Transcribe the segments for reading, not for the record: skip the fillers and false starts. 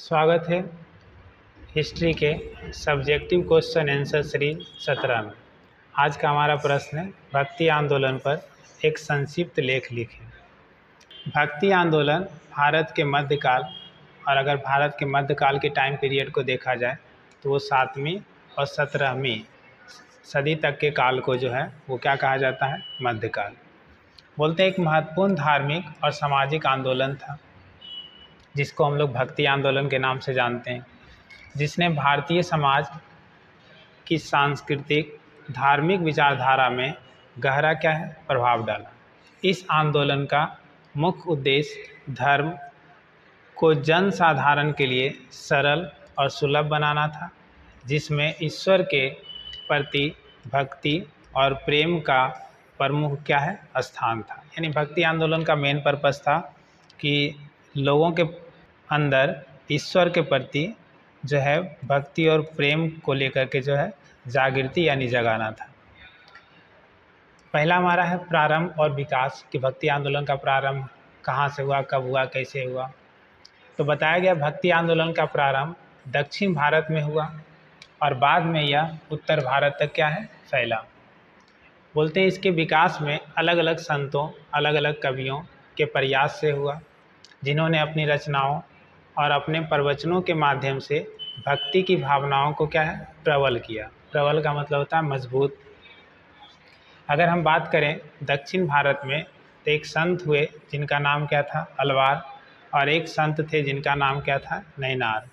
स्वागत है हिस्ट्री के सब्जेक्टिव क्वेश्चन आंसर सीरीज 17 में। आज का हमारा प्रश्न है भक्ति आंदोलन पर एक संक्षिप्त लेख लिखें। भक्ति आंदोलन भारत के मध्यकाल, और अगर भारत के मध्यकाल के टाइम पीरियड को देखा जाए तो वो 7वीं और 17वीं सदी तक के काल को जो है वो क्या कहा जाता है, मध्यकाल। बोलते हैं एक महत्वपूर्ण धार्मिक और सामाजिक आंदोलन था जिसको हम लोग भक्ति आंदोलन के नाम से जानते हैं, जिसने भारतीय समाज की सांस्कृतिक धार्मिक विचारधारा में गहरा क्या है, प्रभाव डाला। इस आंदोलन का मुख्य उद्देश्य धर्म को जन साधारण के लिए सरल और सुलभ बनाना था, जिसमें ईश्वर के प्रति भक्ति और प्रेम का प्रमुख क्या है, स्थान था। यानी भक्ति आंदोलन का मेन पर्पस था कि लोगों के अंदर ईश्वर के प्रति जो है भक्ति और प्रेम को लेकर के जो है जागृति यानी जगाना था। पहला हमारा है प्रारंभ और विकास, कि भक्ति आंदोलन का प्रारंभ कहाँ से हुआ, कब हुआ, कैसे हुआ। तो बताया गया भक्ति आंदोलन का प्रारंभ दक्षिण भारत में हुआ और बाद में यह उत्तर भारत तक क्या है, फैला। बोलते हैं इसके विकास में अलग अलग संतों, अलग अलग कवियों के प्रयास से हुआ, जिन्होंने अपनी रचनाओं और अपने प्रवचनों के माध्यम से भक्ति की भावनाओं को क्या है, प्रबल किया। प्रबल का मतलब होता है मजबूत। अगर हम बात करें दक्षिण भारत में तो एक संत हुए जिनका नाम क्या था, अलवार, और एक संत थे जिनका नाम क्या था, नैनार।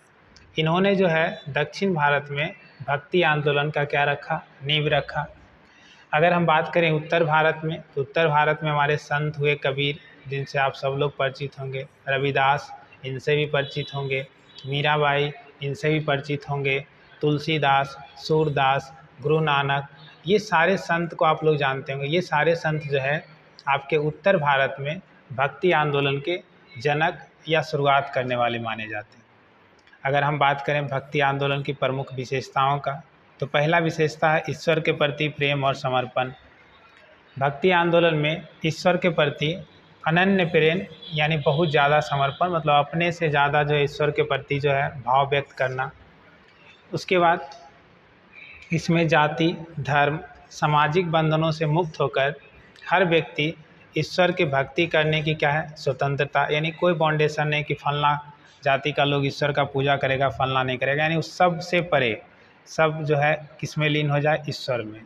इन्होंने जो है दक्षिण भारत में भक्ति आंदोलन का क्या रखा, नींव रखा। अगर हम बात करें उत्तर भारत में तो उत्तर भारत में हमारे संत हुए कबीर, जिनसे आप सब लोग परिचित होंगे, रविदास, इनसे भी परिचित होंगे, मीराबाई, इनसे भी परिचित होंगे, तुलसीदास, सूरदास, गुरु नानक, ये सारे संत को आप लोग जानते होंगे। ये सारे संत जो है आपके उत्तर भारत में भक्ति आंदोलन के जनक या शुरुआत करने वाले माने जाते हैं। अगर हम बात करें भक्ति आंदोलन की प्रमुख विशेषताओं का, तो पहला विशेषता है ईश्वर के प्रति प्रेम और समर्पण। भक्ति आंदोलन में ईश्वर के प्रति अनन्य प्रेम यानी बहुत ज़्यादा समर्पण, मतलब अपने से ज़्यादा जो है ईश्वर के प्रति जो है भाव व्यक्त करना। उसके बाद इसमें जाति, धर्म, सामाजिक बंधनों से मुक्त होकर हर व्यक्ति ईश्वर की भक्ति करने की क्या है, स्वतंत्रता। यानी कोई बाउंडेशन नहीं कि फलना जाति का लोग ईश्वर का पूजा करेगा, फलना नहीं करेगा। यानी उस सब से परे सब जो है किसमें लीन हो जाए, ईश्वर में।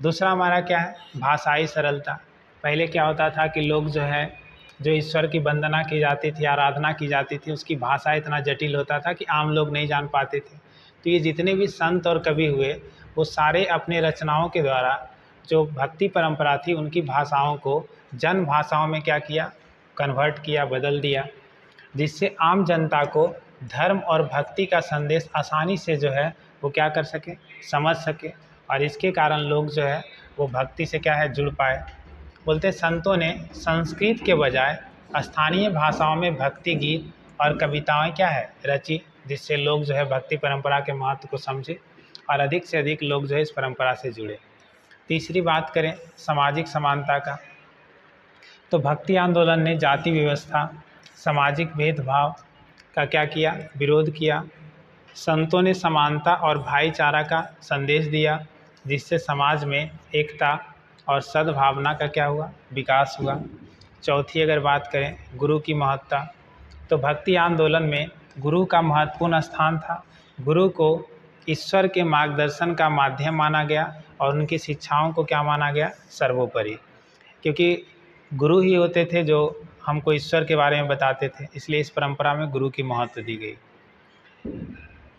दूसरा हमारा क्या है, भाषाई सरलता। पहले क्या होता था कि लोग जो है जो ईश्वर की वंदना की जाती थी, आराधना की जाती थी, उसकी भाषा इतना जटिल होता था कि आम लोग नहीं जान पाते थे। तो ये जितने भी संत और कवि हुए वो सारे अपने रचनाओं के द्वारा जो भक्ति परंपरा थी उनकी भाषाओं को जन भाषाओं में क्या किया, कन्वर्ट किया, बदल दिया, जिससे आम जनता को धर्म और भक्ति का संदेश आसानी से जो है वो क्या कर सके, समझ सके, और इसके कारण लोग जो है वो भक्ति से क्या है, जुड़ पाए। बोलते संतों ने संस्कृत के बजाय स्थानीय भाषाओं में भक्ति गीत और कविताएं क्या है, रची, जिससे लोग जो है भक्ति परंपरा के महत्व को समझे और अधिक से अधिक लोग जो है इस परंपरा से जुड़े। तीसरी बात करें सामाजिक समानता का, तो भक्ति आंदोलन ने जाति व्यवस्था, सामाजिक भेदभाव का क्या किया, विरोध किया। संतों ने समानता और भाईचारा का संदेश दिया, जिससे समाज में एकता और सद्भावना का क्या हुआ, विकास हुआ। चौथी अगर बात करें गुरु की महत्ता, तो भक्ति आंदोलन में गुरु का महत्वपूर्ण स्थान था। गुरु को ईश्वर के मार्गदर्शन का माध्यम माना गया और उनकी शिक्षाओं को क्या माना गया, सर्वोपरि, क्योंकि गुरु ही होते थे जो हमको ईश्वर के बारे में बताते थे, इसलिए इस परंपरा में गुरु की महत्व दी गई।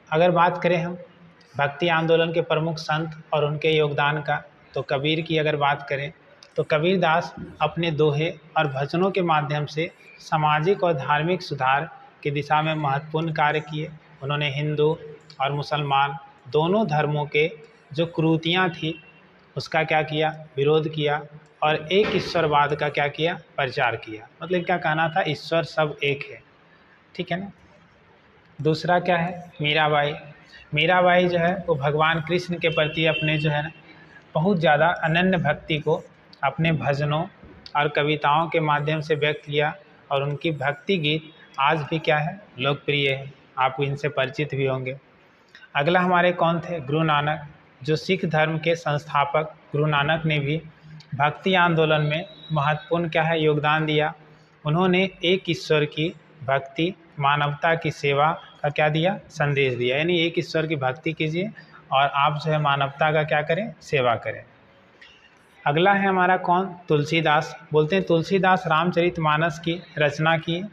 अगर बात करें हम भक्ति आंदोलन के प्रमुख संत और उनके योगदान का, तो कबीर की अगर बात करें तो कबीरदास अपने दोहे और भजनों के माध्यम से सामाजिक और धार्मिक सुधार की दिशा में महत्वपूर्ण कार्य किए। उन्होंने हिंदू और मुसलमान दोनों धर्मों के जो कुरीतियाँ थी उसका क्या किया, विरोध किया, और एक ईश्वरवाद का क्या किया, प्रचार किया। मतलब क्या कहना था, ईश्वर सब एक है, ठीक है ना। दूसरा क्या है, मीराबाई। मीराबाई जो है वो भगवान कृष्ण के प्रति अपने जो है ना बहुत ज़्यादा अनन्य भक्ति को अपने भजनों और कविताओं के माध्यम से व्यक्त किया, और उनकी भक्ति गीत आज भी क्या है, लोकप्रिय है। आप इनसे परिचित भी होंगे। अगला हमारे कौन थे? गुरु नानक, जो सिख धर्म के संस्थापक गुरु नानक ने भी भक्ति आंदोलन में महत्वपूर्ण क्या है योगदान दिया। उन्होंने एक ईश्वर की भक्ति, मानवता की सेवा का क्या दिया? संदेश दिया। यानी एक ईश्वर की भक्ति कीजिए और आप जो है मानवता का क्या करें? सेवा करें। अगला है हमारा कौन? तुलसीदास। बोलते हैं तुलसीदास रामचरितमानस की रचना की,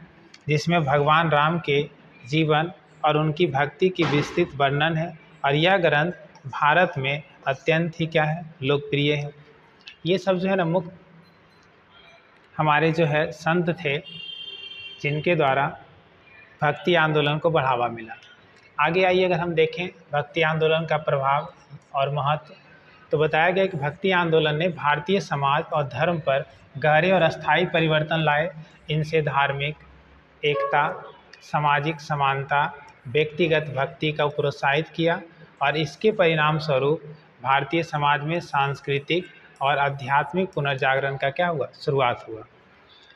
जिसमें भगवान राम के जीवन और उनकी भक्ति की विस्तृत वर्णन है, और यह ग्रंथ भारत में अत्यंत ही क्या है? लोकप्रिय है। ये सब जो है ना मुख्य हमारे जो है संत थे जिनके द्वारा भक्ति आंदोलन को बढ़ावा मिला। आगे आइए अगर हम देखें भक्ति आंदोलन का प्रभाव और महत्व, तो बताया गया कि भक्ति आंदोलन ने भारतीय समाज और धर्म पर गहरे और अस्थायी परिवर्तन लाए। इनसे धार्मिक एकता, सामाजिक समानता, व्यक्तिगत भक्ति को प्रोत्साहित किया, और इसके परिणाम स्वरूप भारतीय समाज में सांस्कृतिक और आध्यात्मिक पुनर्जागरण का क्या हुआ? शुरुआत हुआ।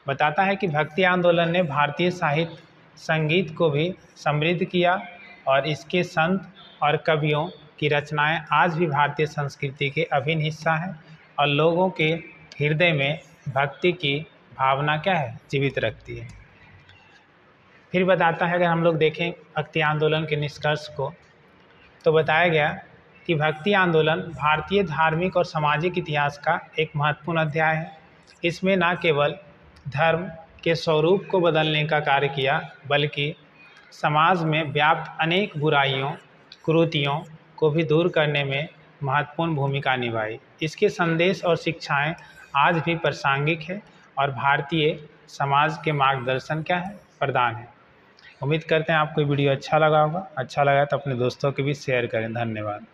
बताता है कि भक्ति आंदोलन ने भारतीय साहित्य, संगीत को भी समृद्ध किया, और इसके संत और कवियों की रचनाएं आज भी भारतीय संस्कृति के अभिन्न हिस्सा हैं, और लोगों के हृदय में भक्ति की भावना क्या है? जीवित रखती है। फिर बताता है, अगर हम लोग देखें भक्ति आंदोलन के निष्कर्ष को, तो बताया गया कि भक्ति आंदोलन भारतीय धार्मिक और सामाजिक इतिहास का एक महत्वपूर्ण अध्याय है। इसमें न केवल धर्म के स्वरूप को बदलने का कार्य किया, बल्कि समाज में व्याप्त अनेक बुराइयों, कुरीतियों को भी दूर करने में महत्वपूर्ण भूमिका निभाई। इसके संदेश और शिक्षाएं आज भी प्रासंगिक है और भारतीय समाज के मार्गदर्शन क्या है? प्रदान है। उम्मीद करते हैं आपको वीडियो अच्छा लगा होगा। अच्छा लगा तो अपने दोस्तों के भी शेयर करें। धन्यवाद।